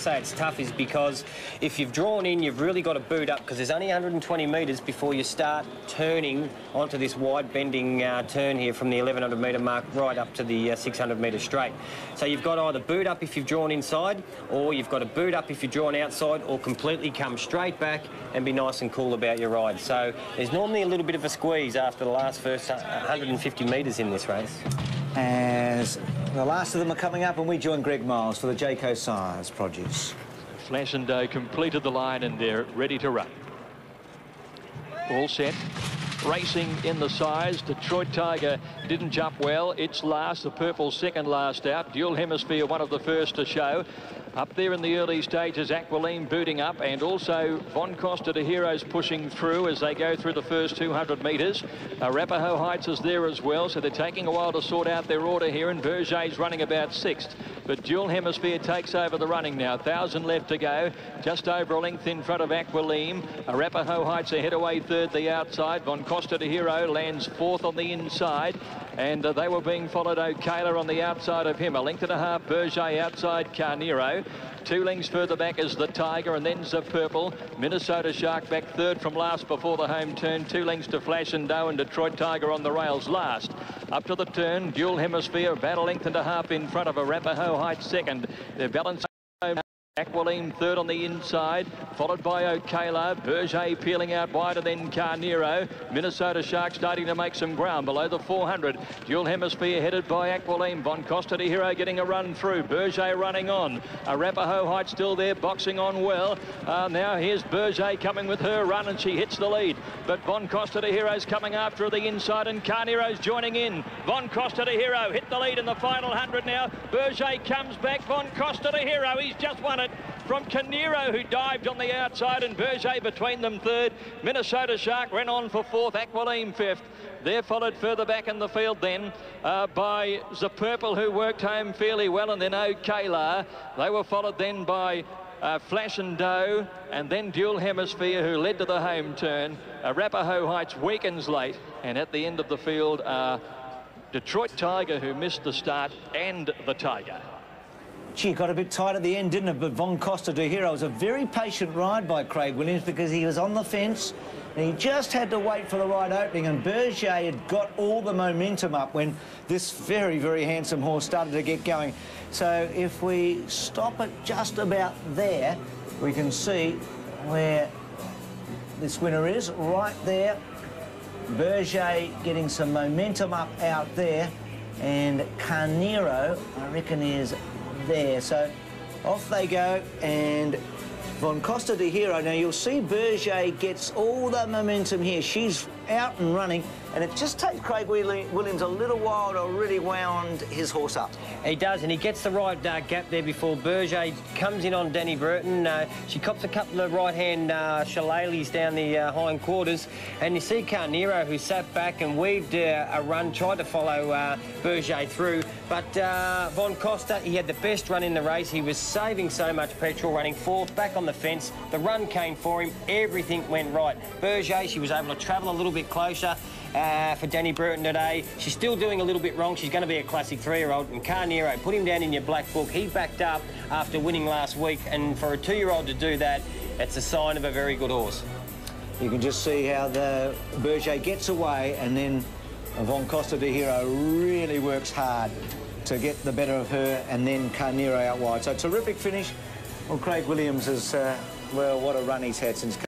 say it's tough is because if you've drawn in, you've really got to boot up because there's only 120 metres before you start turning onto this wide bending turn here from the 1100 metre mark right up to the 600 metre straight. So you've got to either boot up if you've drawn inside, or you've got to boot up if you're drawn outside, or completely come straight back and be nice and cool about your ride. So there's normally a little bit of a squeeze after the first 150 metres in this race. As the last of them are coming up, and we join Greg Miles for the Jayco Sires produce. Flash and Doe completed the line and they're ready to run. All set. Racing in the size. Detroit Tiger didn't jump well. It's last. The purple second last out. Dual Hemisphere one of the first to show. Up there in the early stages, Aqualine booting up, and also Von Costa DeHero's pushing through as they go through the first 200 metres. Arapahoe Heights is there as well, so they're taking a while to sort out their order here, and Berger's running about 6th. But Dual Hemisphere takes over the running now. 1,000 left to go. Just over a length in front of Aqualine. Arapahoe Heights ahead away 3rd the outside. Von Costa DeHero lands 4th on the inside. And they were being followed O'Kayla on the outside of him. A length and a half, Berger outside Carnero. 2 lengths further back is the Tiger, and then the Purple. Minnesota Shark back 3rd from last before the home turn. 2 lengths to Flash and Doe, and Detroit Tiger on the rails last. Up to the turn, Dual Hemisphere about a length and a half in front of Arapahoe Heights 2nd. They're balancing Aqualine 3rd on the inside, followed by O'Kayla. Berger peeling out wider, then Carnero. Minnesota Shark starting to make some ground below the 400. Dual Hemisphere headed by Aqualine. Von Costa DeHero getting a run through. Berger running on. Arapahoe Heights still there, boxing on well. Now here's Berger coming with her run, and she hits the lead. But Von Costa DeHero's coming after the inside, and Carnero's joining in. Von Costa DeHero hit the lead in the final 100 now. Berger comes back. Von Costa DeHero, he's just won it from Carnero, who dived on the outside, and Berger between them 3rd. Minnesota Shark ran on for 4th, Aqualine 5th. They're followed further back in the field then by the Purple, who worked home fairly well, and then O'Kayla. They were followed then by Flash and Doe, and then Dual Hemisphere, who led to the home turn. Arapahoe Heights weakens late, and at the end of the field Detroit Tiger, who missed the start, and the Tiger. Gee, it got a bit tight at the end, didn't it? But Von Costa DeHero was a very patient ride by Craig Williams, because he was on the fence and he just had to wait for the right opening, and Berger had got all the momentum up when this very, very handsome horse started to get going. So if we stop it just about there, we can see where this winner is, right there. Berger getting some momentum up out there, and Carnero, I reckon, is there. So off they go, and Von Costa DeHero. Now you'll see Berger gets all the momentum here. She's out and running, and it just takes Craig Williams a little while to really wound his horse up. He does, and he gets the right gap there before Berger comes in on Danny Burton. She cops a couple of right-hand shillelaghs down the hind quarters, and you see Carnero, who sat back and weaved a run, tried to follow Berger through, but Von Costa, he had the best run in the race. He was saving so much petrol, running 4th, back on the fence. The run came for him. Everything went right. Berger, she was able to travel a little bit closer for Danny Burton today. She's still doing a little bit wrong. She's going to be a classic 3-year-old. And Carnero, put him down in your black book. He backed up after winning last week, and for a 2-year-old to do that, it's a sign of a very good horse. You can just see how the Berger gets away, and then Von Costa DeHero really works hard to get the better of her, and then Carnero out wide. So terrific finish. Well, Craig Williams is, well, what a run he's had since coming.